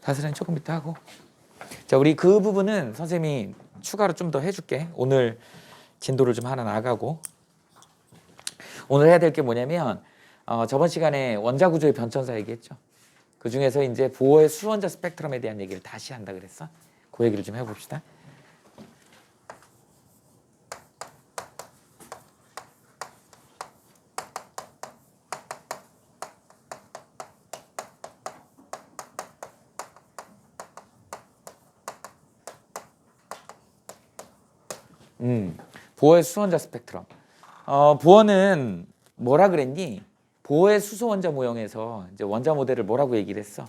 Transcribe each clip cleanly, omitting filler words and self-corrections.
다스는 조금 이따 하고. 자, 우리 그 부분은 선생님이 추가로 좀 더 해줄게. 오늘 진도를 좀 하나 나가고. 오늘 해야 될 게 뭐냐면 저번 시간에 원자 구조의 변천사 얘기했죠. 그 중에서 이제 보어의 수원자 스펙트럼에 대한 얘기를 다시 한다 그랬어. 그 얘기를 좀 해봅시다. 보어의 수원자 스펙트럼. 보어는 뭐라 그랬니? 보어의 수소 원자 모형에서 이제 원자 모델을 뭐라고 얘기를 했어?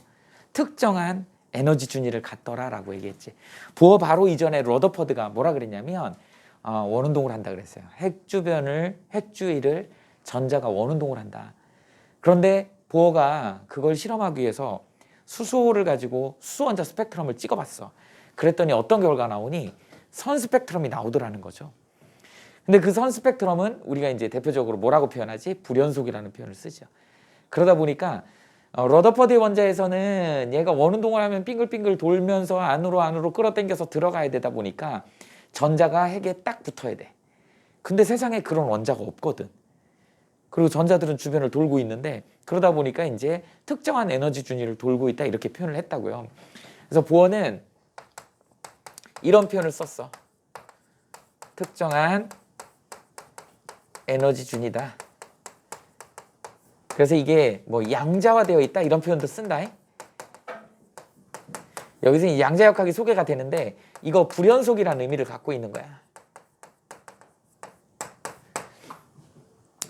특정한 에너지 준위를 갖더라라고 얘기했지. 보어 바로 이전에 러더퍼드가 뭐라 그랬냐면 원운동을 한다 그랬어요. 핵 주위를 전자가 원운동을 한다. 그런데 보어가 그걸 실험하기 위해서 수소를 가지고 수소 원자 스펙트럼을 찍어봤어. 그랬더니 어떤 결과가 나오니? 선 스펙트럼이 나오더라는 거죠. 근데 그 선 스펙트럼은 우리가 이제 대표적으로 뭐라고 표현하지? 불연속이라는 표현을 쓰죠. 그러다 보니까 러더퍼드의 원자에서는 얘가 원운동을 하면 빙글빙글 돌면서 안으로 끌어당겨서 들어가야 되다 보니까 전자가 핵에 딱 붙어야 돼. 근데 세상에 그런 원자가 없거든. 그리고 전자들은 주변을 돌고 있는데 그러다 보니까 이제 특정한 에너지 준위를 돌고 있다 이렇게 표현을 했다고요. 그래서 보어는 이런 표현을 썼어. 특정한 에너지 준이다. 그래서 이게 뭐 양자화되어 있다 이런 표현도 쓴다. 여기서 이 양자역학이 소개가 되는데 이거 불연속이라는 의미를 갖고 있는 거야.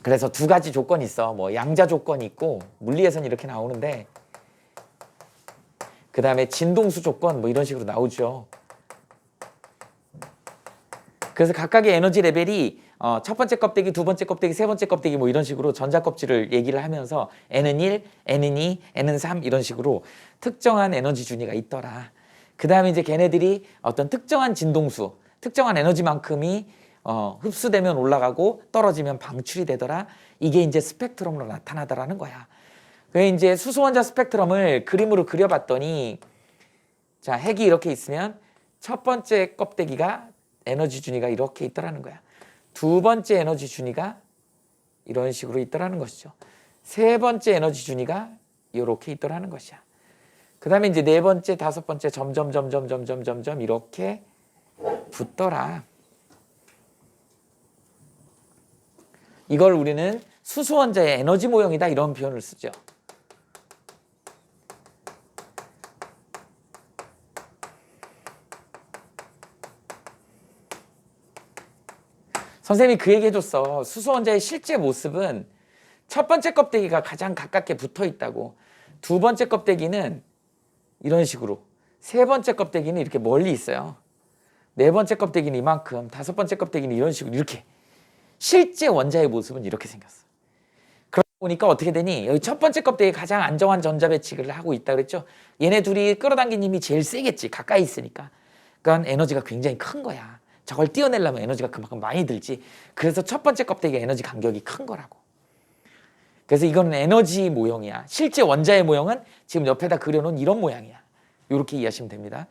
그래서 두 가지 조건이 있어. 뭐 양자 조건이 있고 물리에서는 이렇게 나오는데 그 다음에 진동수 조건 뭐 이런 식으로 나오죠. 그래서 각각의 에너지 레벨이 첫 번째 껍데기, 두 번째 껍데기, 세 번째 껍데기 뭐 이런 식으로 전자 껍질을 얘기를 하면서 N은 1, N은 2, N은 3 이런 식으로 특정한 에너지 준위가 있더라. 그 다음에 이제 걔네들이 어떤 특정한 진동수, 특정한 에너지만큼이 흡수되면 올라가고 떨어지면 방출이 되더라. 이게 이제 스펙트럼으로 나타나더라는 거야. 그래 이제 수소원자 스펙트럼을 그림으로 그려봤더니 자, 핵이 이렇게 있으면 첫 번째 껍데기가 에너지 준위가 이렇게 있더라는 거야. 두 번째 에너지 준위가 이런 식으로 있더라는 것이죠. 세 번째 에너지 준위가 이렇게 있더라는 것이야. 그 다음에 이제 네 번째, 다섯 번째 점점 이렇게 붙더라. 이걸 우리는 수소원자의 에너지 모형이다 이런 표현을 쓰죠. 선생님이 그 얘기 해줬어. 수소원자의 실제 모습은 첫 번째 껍데기가 가장 가깝게 붙어 있다고. 두 번째 껍데기는 이런 식으로. 세 번째 껍데기는 이렇게 멀리 있어요. 네 번째 껍데기는 이만큼. 다섯 번째 껍데기는 이런 식으로 이렇게. 실제 원자의 모습은 이렇게 생겼어. 그러다 보니까 어떻게 되니? 여기 첫 번째 껍데기가 가장 안정한 전자 배치를 하고 있다 그랬죠. 얘네 둘이 끌어당긴 힘이 제일 세겠지. 가까이 있으니까. 그러니까 에너지가 굉장히 큰 거야. 저걸 띄어내려면 에너지가 그만큼 많이 들지. 그래서 첫 번째 껍데기가 에너지 간격이 큰 거라고. 그래서 이거는 에너지 모형이야. 실제 원자의 모형은 지금 옆에다 그려놓은 이런 모양이야. 이렇게 이해하시면 됩니다.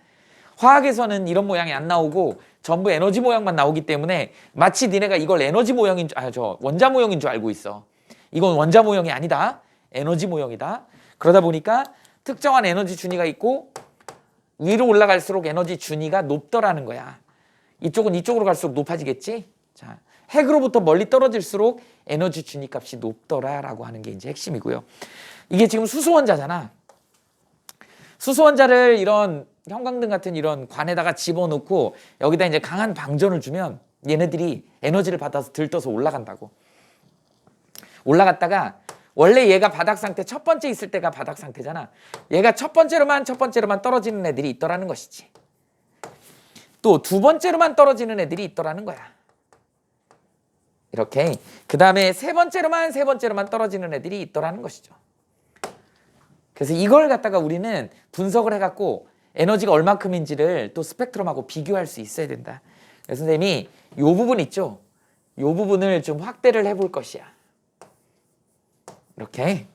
화학에서는 이런 모양이 안 나오고 전부 에너지 모양만 나오기 때문에 마치 니네가 이걸 에너지 모형인 줄, 원자 모형인 줄 알고 있어. 이건 원자 모형이 아니다. 에너지 모형이다. 그러다 보니까 특정한 에너지 준위가 있고 위로 올라갈수록 에너지 준위가 높더라는 거야. 이쪽은 이쪽으로 갈수록 높아지겠지? 자, 핵으로부터 멀리 떨어질수록 에너지 준위 값이 높더라라고 하는 게 이제 핵심이고요. 이게 지금 수소원자잖아. 수소원자를 이런 형광등 같은 이런 관에다가 집어넣고 여기다 이제 강한 방전을 주면 얘네들이 에너지를 받아서 들떠서 올라간다고. 올라갔다가 원래 얘가 바닥 상태, 첫 번째 있을 때가 바닥 상태잖아. 얘가 첫 번째로만 떨어지는 애들이 있더라는 것이지. 또 두 번째로만 떨어지는 애들이 있더라는 거야. 이렇게. 그 다음에 세 번째로만 떨어지는 애들이 있더라는 것이죠. 그래서 이걸 갖다가 우리는 분석을 해갖고 에너지가 얼마큼인지를 또 스펙트럼하고 비교할 수 있어야 된다. 그래서 선생님이 이 부분 있죠? 이 부분을 좀 확대를 해볼 것이야. 이렇게.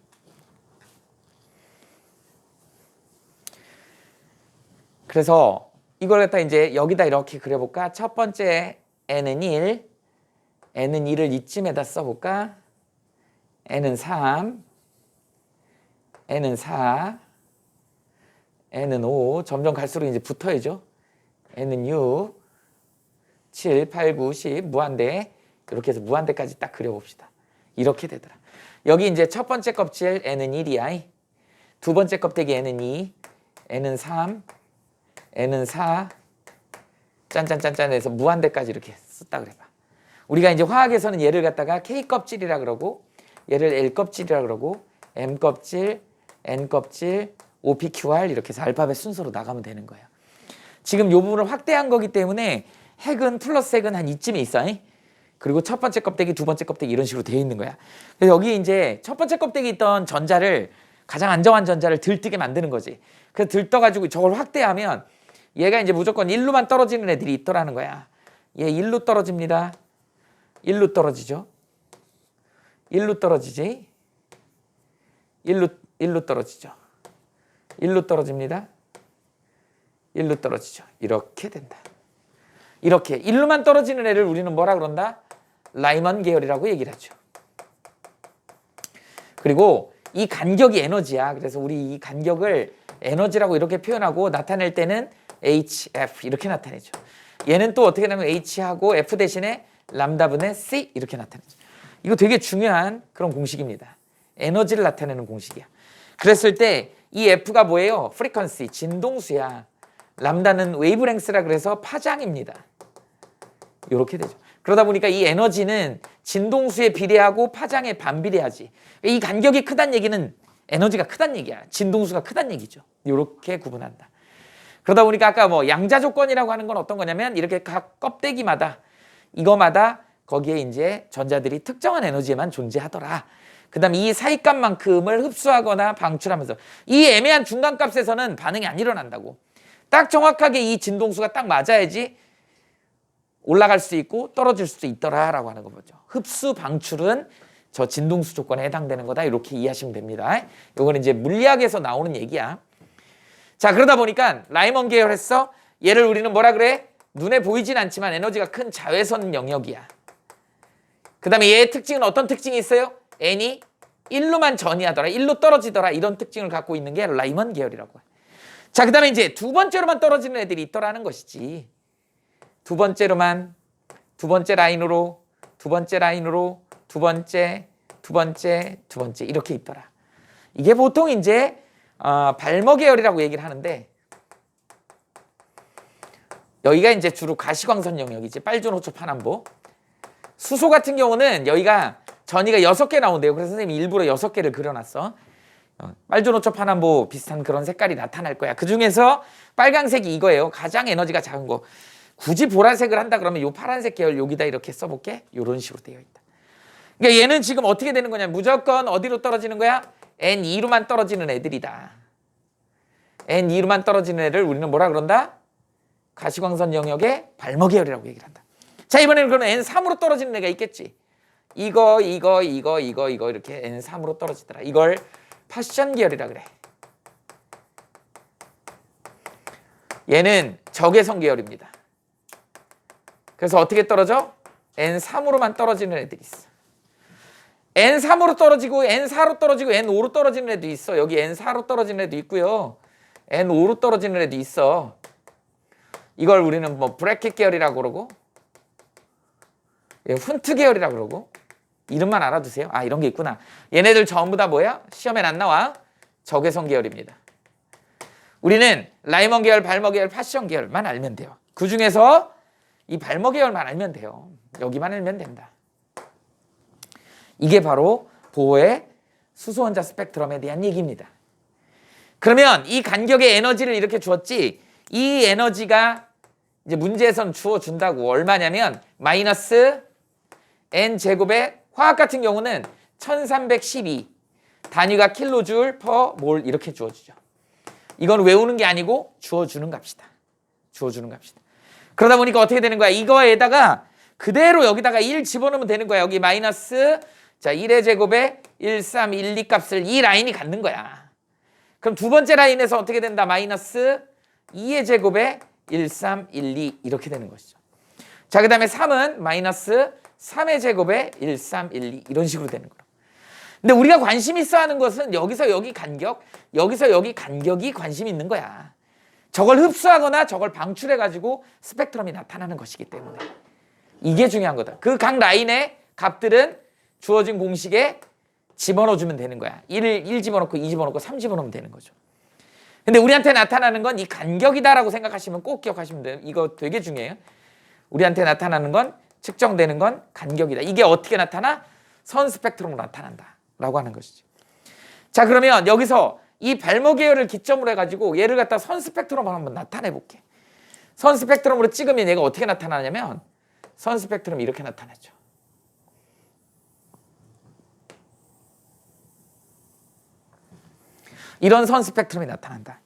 그래서 이걸 갖다 이제 여기다 이렇게 그려볼까? 첫 번째 n은 1, n은 2를 이쯤에다 써볼까? n은 3, n은 4, n은 5, 점점 갈수록 이제 붙어야죠. n은 6, 7, 8, 9, 10 무한대, 이렇게 해서 무한대까지 딱 그려봅시다. 이렇게 되더라. 여기 이제 첫 번째 껍질 n은 1이야. 두 번째 껍데기 n은 2, n은 3, n은 4, 짠짠짠짠 해서 무한대까지 이렇게 썼다 그래봐. 우리가 이제 화학에서는 얘를 갖다가 K 껍질이라 그러고 얘를 L 껍질이라 그러고 M 껍질, N 껍질, OPQR 이렇게 해서 알파벳 순서로 나가면 되는 거예요. 지금 이 부분을 확대한 거기 때문에 핵은 플러스 핵은 한 이쯤에 있어. 그리고 첫 번째 껍데기, 두 번째 껍데기 이런 식으로 되어 있는 거야. 그래서 여기 이제 첫 번째 껍데기 있던 전자를 가장 안정한 전자를 들뜨게 만드는 거지. 그래서 들떠가지고 저걸 확대하면 얘가 이제 무조건 1루만 떨어지는 애들이 있더라는 거야. 얘 1루 떨어집니다. 1루 떨어지죠. 1루 떨어지지. 1루 떨어지죠. 1루 떨어집니다. 1루 떨어지죠. 이렇게 된다. 이렇게 1루만 떨어지는 애를 우리는 뭐라 그런다? 라이먼 계열이라고 얘기를 하죠. 그리고 이 간격이 에너지야. 그래서 우리 이 간격을 에너지라고 이렇게 표현하고 나타낼 때는 HF 이렇게 나타내죠. 얘는 또 어떻게 되냐면 H하고 F 대신에 람다분의 C 이렇게 나타내죠. 이거 되게 중요한 그런 공식입니다. 에너지를 나타내는 공식이야. 그랬을 때 이 F가 뭐예요? 프리퀀시, 진동수야. 람다는 웨이브랭스라 그래서 파장입니다. 이렇게 되죠. 그러다 보니까 이 에너지는 진동수에 비례하고 파장에 반비례하지. 이 간격이 크다는 얘기는 에너지가 크다는 얘기야. 진동수가 크다는 얘기죠. 이렇게 구분한다. 그러다 보니까 아까 뭐 양자 조건이라고 하는 건 어떤 거냐면 이렇게 각 껍데기마다 이거마다 거기에 이제 전자들이 특정한 에너지에만 존재하더라. 그 다음에 이 사이값만큼을 흡수하거나 방출하면서 이 애매한 중간값에서는 반응이 안 일어난다고. 딱 정확하게 이 진동수가 딱 맞아야지 올라갈 수 있고 떨어질 수도 있더라라고 하는 거죠. 흡수 방출은 저 진동수 조건에 해당되는 거다. 이렇게 이해하시면 됩니다. 이거는 이제 물리학에서 나오는 얘기야. 자, 그러다 보니까 라이먼 계열 했어. 얘를 우리는 뭐라 그래? 눈에 보이진 않지만 에너지가 큰 자외선 영역이야. 그 다음에 얘의 특징은 어떤 특징이 있어요? N이 1루만 전이하더라, 1루 떨어지더라, 이런 특징을 갖고 있는 게 라이먼 계열이라고 해. 자, 그 다음에 이제 두 번째로만 떨어지는 애들이 있더라는 것이지. 두 번째로만, 두 번째 라인으로, 두 번째 라인으로, 두 번째, 두 번째, 두 번째 이렇게 있더라. 이게 보통 이제 발머 계열이라고 얘기를 하는데 여기가 이제 주로 가시광선 영역이지. 빨주노초 파남보. 수소 같은 경우는 여기가 전이가 6개 나온대요. 그래서 선생님이 일부러 6개를 그려놨어. 빨주노초 파남보 비슷한 그런 색깔이 나타날 거야. 그 중에서 빨강색이 이거예요. 가장 에너지가 작은 거. 굳이 보라색을 한다 그러면 요 파란색 계열 여기다 이렇게 써볼게. 이런 식으로 되어 있다. 그러니까 얘는 지금 어떻게 되는 거냐. 무조건 어디로 떨어지는 거야? N2로만 떨어지는 애들이다. N2로만 떨어지는 애를 우리는 뭐라 그런다? 가시광선 영역의 발머 계열이라고 얘기를 한다. 자, 이번에는 그럼 N3으로 떨어지는 애가 있겠지. 이거 이렇게 N3으로 떨어지더라. 이걸 파션 계열이라 그래. 얘는 적외선 계열입니다. 그래서 어떻게 떨어져? N3으로만 떨어지는 애들이 있어. N3으로 떨어지고 N4로 떨어지고 N5로 떨어지는 애도 있어. 여기 N4로 떨어지는 애도 있고요. N5로 떨어지는 애도 있어. 이걸 우리는 뭐 브래킷 계열이라고 그러고 훈트 계열이라고 그러고 이름만 알아두세요. 아, 이런 게 있구나. 얘네들 전부 다 뭐야? 시험엔 안 나와. 적외선 계열입니다. 우리는 라이먼 계열, 발머 계열, 파션 계열만 알면 돼요. 그 중에서 이 발머 계열만 알면 돼요. 여기만 알면 된다. 이게 바로 보어의 수소원자 스펙트럼에 대한 얘기입니다. 그러면 이 간격의 에너지를 이렇게 주었지, 이 에너지가 이제 문제에서는 주어준다고. 얼마냐면 마이너스 n제곱의 화학 같은 경우는 1312 단위가 킬로줄 퍼 몰 이렇게 주어주죠. 이건 외우는 게 아니고 주어주는 값이다. 주어주는 값이다. 그러다 보니까 어떻게 되는 거야? 이거에다가 그대로 여기다가 1 집어넣으면 되는 거야. 여기 마이너스 자 1의 제곱에 1312 값을 이 라인이 갖는 거야. 그럼 두 번째 라인에서 어떻게 된다? 마이너스 2의 제곱에 1, 3, 1, 2 이렇게 되는 것이죠. 자, 그 다음에 3은 마이너스 3의 제곱에 1, 3, 1, 2 이런 식으로 되는 거예요. 근데 우리가 관심 있어 하는 것은 여기서 여기 간격, 여기서 여기 간격이 관심 있는 거야. 저걸 흡수하거나 저걸 방출해가지고 스펙트럼이 나타나는 것이기 때문에 이게 중요한 거다. 그 각 라인의 값들은 주어진 공식에 집어넣어주면 되는 거야. 1 집어넣고 2 집어넣고 3 집어넣으면 되는 거죠. 근데 우리한테 나타나는 건 이 간격이다라고 생각하시면 꼭 기억하시면 돼요. 이거 되게 중요해요. 우리한테 나타나는 건 측정되는 건 간격이다. 이게 어떻게 나타나? 선 스펙트럼으로 나타난다라고 하는 것이죠. 자, 그러면 여기서 이 발목 계열을 기점으로 해가지고 얘를 갖다 선 스펙트럼으로 한번 나타내 볼게. 선 스펙트럼으로 찍으면 얘가 어떻게 나타나냐면 선 스펙트럼이 이렇게 나타나죠. 이런 선 스펙트럼이 나타난다.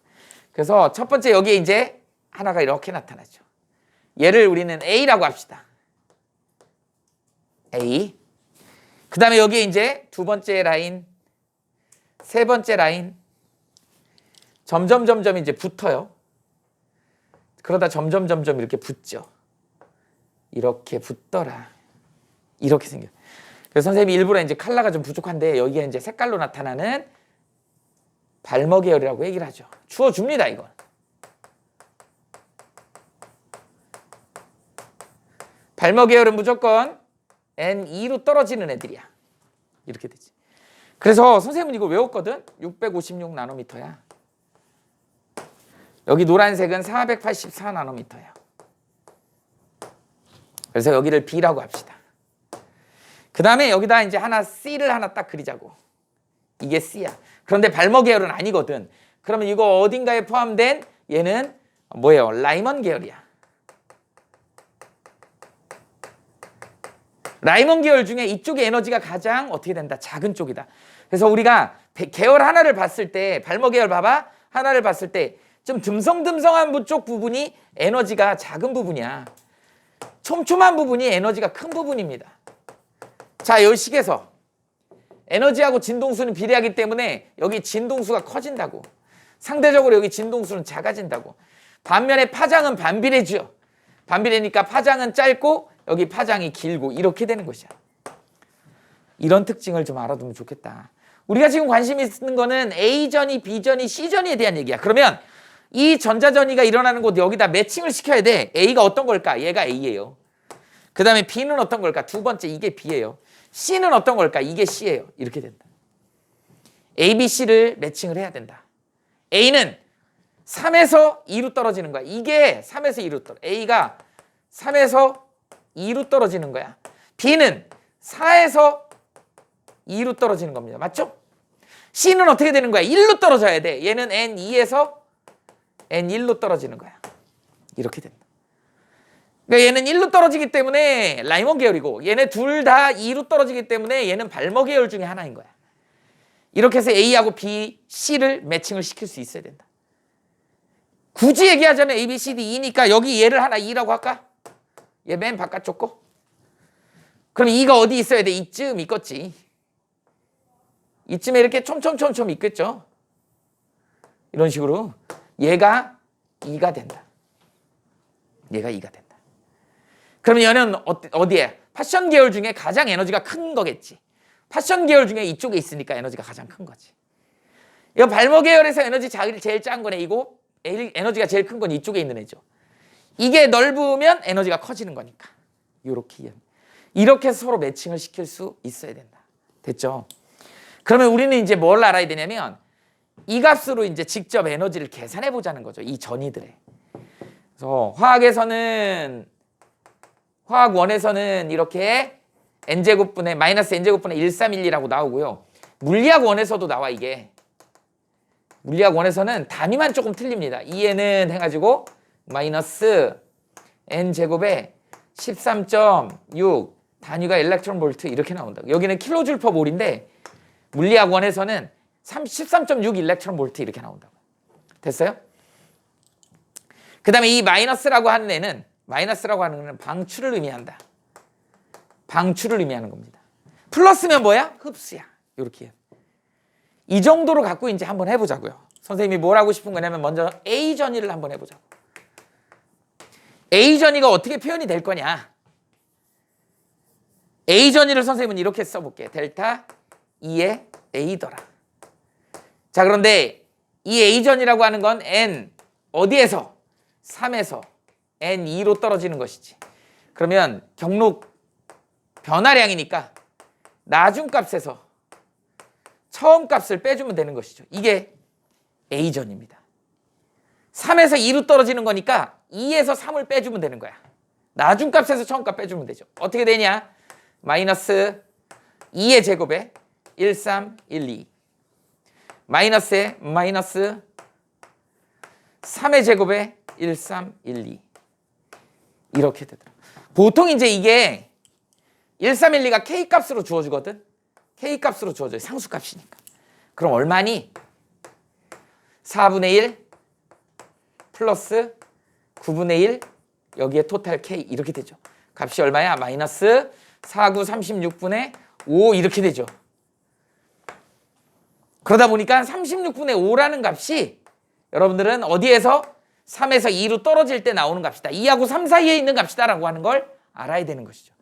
그래서 첫 번째 여기에 이제 하나가 이렇게 나타나죠. 얘를 우리는 A라고 합시다. A. 그 다음에 여기에 이제 두 번째 라인, 세 번째 라인, 점점 이제 붙어요. 그러다 점점 이렇게 붙죠. 이렇게 붙더라. 이렇게 생겨. 그래서 선생님이 일부러 이제 컬러가 좀 부족한데 여기가 이제 색깔로 나타나는 발목 계열이라고 얘기를 하죠. 주어줍니다, 이건. 발목 계열은 무조건 N2로 떨어지는 애들이야. 이렇게 되지. 그래서 선생님은 이거 외웠거든? 656 나노미터야. 여기 노란색은 484 나노미터야. 그래서 여기를 B라고 합시다. 그 다음에 여기다 이제 하나 C를 하나 딱 그리자고. 이게 C야. 그런데 발목 계열은 아니거든. 그러면 이거 어딘가에 포함된 얘는 뭐예요? 라이먼 계열이야. 라이먼 계열 중에 이쪽의 에너지가 가장 어떻게 된다? 작은 쪽이다. 그래서 우리가 계열 하나를 봤을 때 발목 계열 봐봐. 하나를 봤을 때 좀 듬성듬성한 쪽 부분이 에너지가 작은 부분이야. 촘촘한 부분이 에너지가 큰 부분입니다. 자, 이 식에서 에너지하고 진동수는 비례하기 때문에 여기 진동수가 커진다고. 상대적으로 여기 진동수는 작아진다고. 반면에 파장은 반비례죠. 반비례니까 파장은 짧고 여기 파장이 길고 이렇게 되는 것이야. 이런 특징을 좀 알아두면 좋겠다. 우리가 지금 관심 있는 거는 A전이, B전이, C전에 대한 얘기야. 그러면 이 전자전이가 일어나는 곳 여기다 매칭을 시켜야 돼. A가 어떤 걸까? 얘가 A예요. 그 다음에 B는 어떤 걸까? 두 번째 이게 B예요. C는 어떤 걸까? 이게 C예요. 이렇게 된다. A, B, C를 매칭을 해야 된다. A는 3에서 2로 떨어지는 거야. 이게 3에서 2로 떨어져. A가 3에서 2로 떨어지는 거야. B는 4에서 2로 떨어지는 겁니다. 맞죠? C는 어떻게 되는 거야? 1로 떨어져야 돼. 얘는 N2에서 N1로 떨어지는 거야. 이렇게 된다. 그러니까 얘는 1로 떨어지기 때문에 라이먼 계열이고 얘네 둘 다 2로 떨어지기 때문에 얘는 발목 계열 중에 하나인 거야. 이렇게 해서 A하고 B, C를 매칭을 시킬 수 있어야 된다. 굳이 얘기하자면 A, B, C, D, E니까 여기 얘를 하나 E라고 할까? 얘 맨 바깥쪽 거? 그럼 E가 어디 있어야 돼? 이쯤 있겠지. 이쯤에 이렇게 촘촘 있겠죠. 이런 식으로 얘가 2가 된다. 얘가 2가 된다. 그러면 얘는 어디에? 파션 계열 중에 가장 에너지가 큰 거겠지. 파션 계열 중에 이쪽에 있으니까 에너지가 가장 큰 거지. 이 발목 계열에서 에너지 제일 작은 건 A고 에너지가 제일 큰 건 이쪽에 있는 애죠. 이게 넓으면 에너지가 커지는 거니까. 이렇게 해서 서로 매칭을 시킬 수 있어야 된다. 됐죠? 그러면 우리는 이제 뭘 알아야 되냐면 이 값으로 이제 직접 에너지를 계산해 보자는 거죠. 이 전이들의. 그래서 화학원에서는 이렇게 n제곱분의 마이너스 n제곱분의 1312라고 나오고요. 물리학원에서도 나와 이게. 물리학원에서는 단위만 조금 틀립니다. 2N은 해가지고 마이너스 n제곱에 13.6 단위가 일렉트론 볼트 이렇게 나온다. 여기는 킬로줄 퍼 몰인데 물리학원에서는 13.6 일렉트론 볼트 이렇게 나온다고. 됐어요? 그 다음에 이 마이너스라고 하는 애는 방출을 의미한다. 방출을 의미하는 겁니다. 플러스면 뭐야? 흡수야. 이렇게. 이 정도로 갖고 이제 한번 해보자고요. 선생님이 뭘 하고 싶은 거냐면 먼저 A 전위를 한번 해보자고. A 전위가 어떻게 표현이 될 거냐. A 전위를 선생님은 이렇게 써볼게. 델타 2의 A더라. 자, 그런데 이 A 전위라고 하는 건 N 어디에서? 3에서 N2로 떨어지는 것이지. 그러면 경록 변화량이니까 나중값에서 처음값을 빼주면 되는 것이죠. 이게 A전입니다. 3에서 2로 떨어지는 거니까 2에서 3을 빼주면 되는 거야. 나중값에서 처음값 빼주면 되죠. 어떻게 되냐? 마이너스 2의 제곱에 1, 3, 1, 2 마이너스에 마이너스 3의 제곱에 1, 3, 1, 2 이렇게 되더라. 보통 이제 이게 1, 3, 1, 2가 K값으로 주어지거든. K값으로 주어져요. 상수값이니까. 그럼 얼마니? 4분의 1 플러스 9분의 1 여기에 토탈 K 이렇게 되죠. 값이 얼마야? 마이너스 4, 9, 36분의 5 이렇게 되죠. 그러다 보니까 36분의 5라는 값이 여러분들은 어디에서 3에서 2로 떨어질 때 나오는 값이다. 2하고 3 사이에 있는 값이다 라고 하는 걸 알아야 되는 것이죠.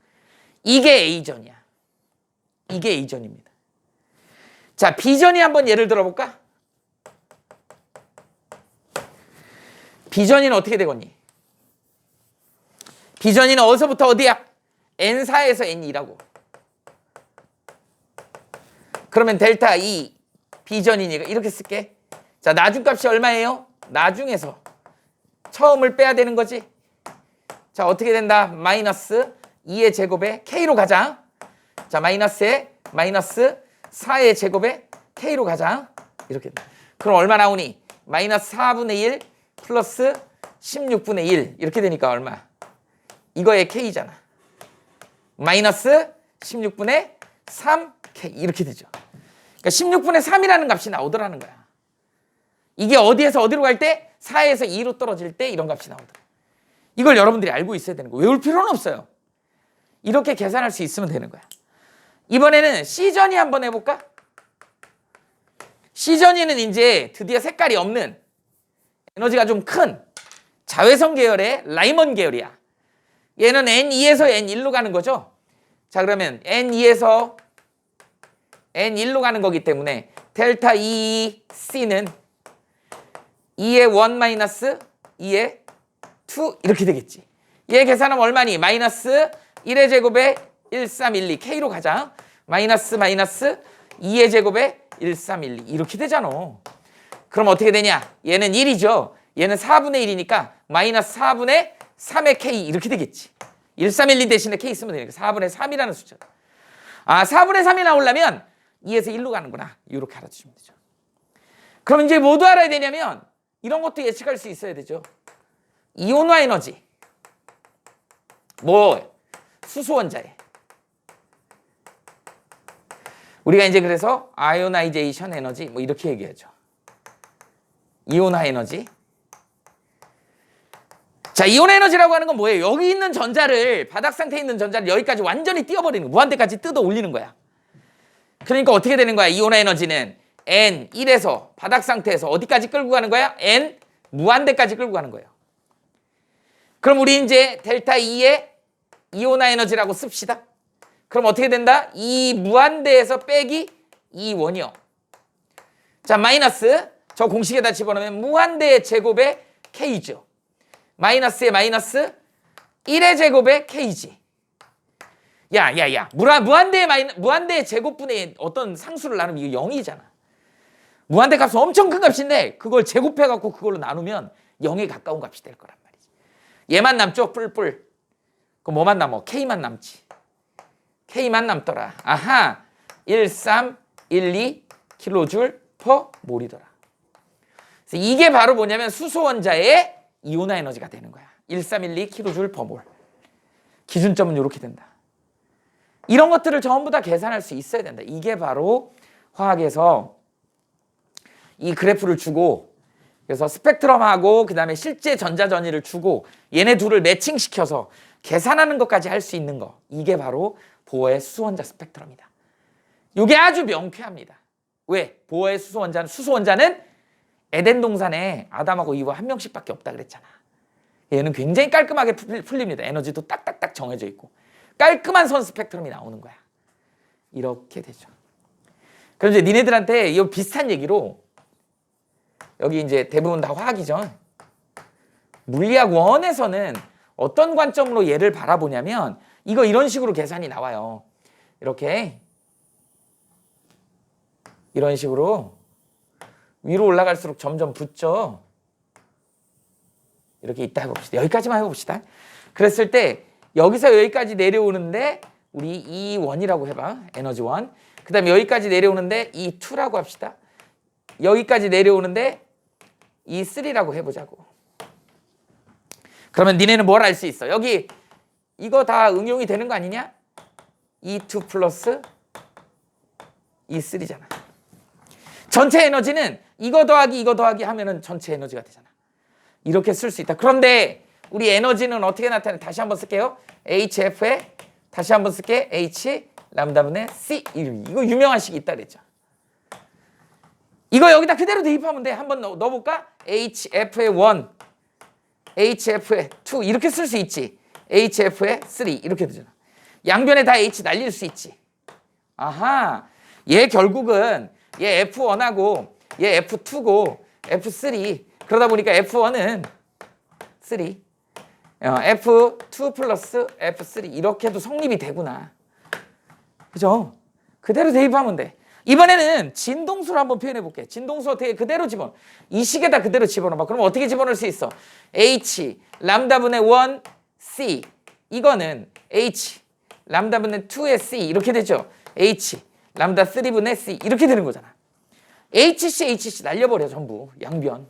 이게 A전이야. 이게 A전입니다. 자, B전이 한번 예를 들어볼까? B전이는 어떻게 되겠니? B전이는 어디서부터 어디야? N4에서 N2라고. 그러면 델타 2 B전이니까 이렇게 쓸게. 자, 나중값이 얼마예요? 나중에서 처음을 빼야 되는 거지. 자, 어떻게 된다? 마이너스 2의 제곱에 K로 가자. 자, 마이너스에 마이너스 4의 제곱에 K로 가자. 이렇게 된다. 그럼 얼마 나오니? 마이너스 4분의 1 플러스 16분의 1 이렇게 되니까 얼마? 이거의 K잖아. 마이너스 16분의 3K 이렇게 되죠. 그러니까 16분의 3이라는 값이 나오더라는 거야. 이게 어디에서 어디로 갈 때? 4에서 2로 떨어질 때 이런 값이 나오더라. 이걸 여러분들이 알고 있어야 되는 거야. 외울 필요는 없어요. 이렇게 계산할 수 있으면 되는 거야. 이번에는 C전이 한번 해볼까? C전이는 이제 드디어 색깔이 없는 에너지가 좀 큰 자외선 계열의 라이먼 계열이야. 얘는 N2에서 N1로 가는 거죠. 자, 그러면 N2에서 N1로 가는 거기 때문에 델타 2C는 2의 1 마이너스 2의 2 이렇게 되겠지. 얘 계산하면 얼마니? 마이너스 1의 제곱에 1, 3, 1, 2 K로 가자. 마이너스 마이너스 2의 제곱에 1, 3, 1, 2 이렇게 되잖아. 그럼 어떻게 되냐? 얘는 1이죠. 얘는 4분의 1이니까 마이너스 4분의 3의 K 이렇게 되겠지. 1, 3, 1, 2 대신에 K 쓰면 되니까 4분의 3이라는 숫자다. 아, 4분의 3이 나오려면 2에서 1로 가는구나. 이렇게 알아두시면 되죠. 그럼 이제 뭐도 알아야 되냐면 이런 것도 예측할 수 있어야 되죠. 이온화 에너지. 뭐 수소원자에. 우리가 이제 그래서 아이오나이제이션 에너지 뭐 이렇게 얘기하죠. 이온화 에너지. 자, 이온 에너지라고 하는 건 뭐예요? 여기 있는 전자를 바닥 상태에 있는 전자를 여기까지 완전히 띄워버리는 거. 무한대까지 뜯어 올리는 거야. 그러니까 어떻게 되는 거야? 이온화 에너지는 N1에서 바닥 상태에서 어디까지 끌고 가는 거야? N 무한대까지 끌고 가는 거예요. 그럼 우리 이제 델타 2의 이온화 에너지라고 씁시다. 그럼 어떻게 된다? 이 무한대에서 빼기 2원이요. 자, 마이너스 저 공식에다 집어넣으면 무한대의 제곱의 K죠. 마이너스에 마이너스 1의 제곱의 K지. 야. 무한대의 제곱분의 어떤 상수를 나누면 이거 0이잖아. 무한대 값은 엄청 큰 값인데 그걸 제곱해갖고 그걸로 나누면 0에 가까운 값이 될 거란 말이지. 얘만 남죠? 뿔뿔. 그럼 뭐만 남어? K만 남지. K만 남더라. 아하. 1, 3, 1, 2 킬로줄 퍼 몰이더라. 그래서 이게 바로 뭐냐면 수소원자의 이온화 에너지가 되는 거야. 1312 킬로줄 퍼 몰. 기준점은 이렇게 된다. 이런 것들을 전부 다 계산할 수 있어야 된다. 이게 바로 화학에서 이 그래프를 주고 그래서 스펙트럼하고 그다음에 실제 전자전이를 주고 얘네 둘을 매칭시켜서 계산하는 것까지 할 수 있는 거. 이게 바로 보어의 수소원자 스펙트럼이다. 이게 아주 명쾌합니다. 왜? 보어의 수소원자는 에덴 동산에 아담하고 이와 한 명씩밖에 없다 그랬잖아. 얘는 굉장히 깔끔하게 풀립니다. 에너지도 딱딱딱 정해져 있고 깔끔한 선 스펙트럼이 나오는 거야. 이렇게 되죠. 그럼 이제 니네들한테 이 비슷한 얘기로 여기 이제 대부분 다 화학이죠. 물리학 1에서는 어떤 관점으로 얘를 바라보냐면 이거 이런 식으로 계산이 나와요. 이렇게 이런 식으로 위로 올라갈수록 점점 붙죠. 이렇게 이따 해봅시다. 여기까지만 해봅시다. 그랬을 때 여기서 여기까지 내려오는데 우리 E1이라고 해봐. 에너지 1. 그 다음에 여기까지 내려오는데 E2라고 합시다. 여기까지 내려오는데 E3라고 해보자고. 그러면 니네는 뭘 알 수 있어? 여기 이거 다 응용이 되는 거 아니냐? E2 플러스 E3잖아. 전체 에너지는 이거 더하기 하면은 전체 에너지가 되잖아. 이렇게 쓸 수 있다. 그런데 우리 에너지는 어떻게 나타내? 다시 한번 쓸게요. HF에 다시 한번 쓸게. H 람다분의 C. 이거 유명한 식이 있다 그랬죠. 이거 여기다 그대로 대입하면 돼. 한번 넣어볼까? HF의 1, HF의 2 이렇게 쓸 수 있지. HF의 3 이렇게 되잖아. 양변에 다 H 날릴 수 있지. 아하, 얘 결국은 얘 F1하고 얘 F2고 F3 그러다 보니까 F1은 3 F2 플러스 F3 이렇게도 성립이 되구나. 그죠? 그대로 대입하면 돼. 이번에는 진동수를 한번 표현해 볼게. 진동수 어떻게 그대로 집어넣어. 이 식에다 그대로 집어넣어봐. 그럼 어떻게 집어넣을 수 있어? H 람다분의 1 C 이거는 H 람다분의 2의 C 이렇게 되죠. H 람다 3분의 C 이렇게 되는 거잖아. HC 날려버려 전부 양변.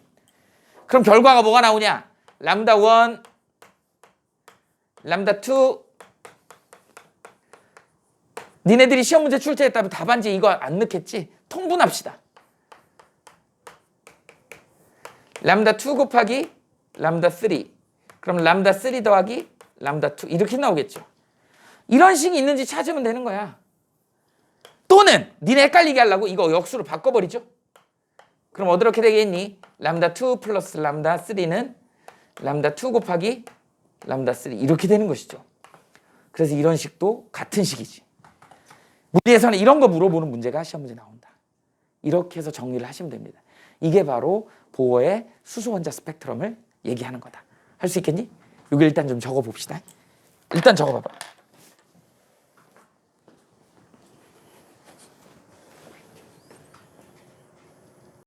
그럼 결과가 뭐가 나오냐? 람다 1 람다 2 니네들이 시험 문제 출제했다면 답안지 이거 안 넣겠지? 통분합시다. 람다 2 곱하기 람다 3 그럼 람다 3 더하기 람다 2 이렇게 나오겠죠. 이런 식이 있는지 찾으면 되는 거야. 또는 니네 헷갈리게 하려고 이거 역수로 바꿔버리죠. 그럼 어떻게 되겠니? 람다 2 플러스 람다 3는 람다 2 곱하기 람다 3 이렇게 되는 것이죠. 그래서 이런 식도 같은 식이지. 물리에서는 이런 거 물어보는 문제가 시험 문제 나온다. 이렇게 해서 정리를 하시면 됩니다. 이게 바로 보어의 수소 원자 스펙트럼을 얘기하는 거다. 할 수 있겠니? 여기 일단 좀 적어봅시다. 일단 적어봐봐.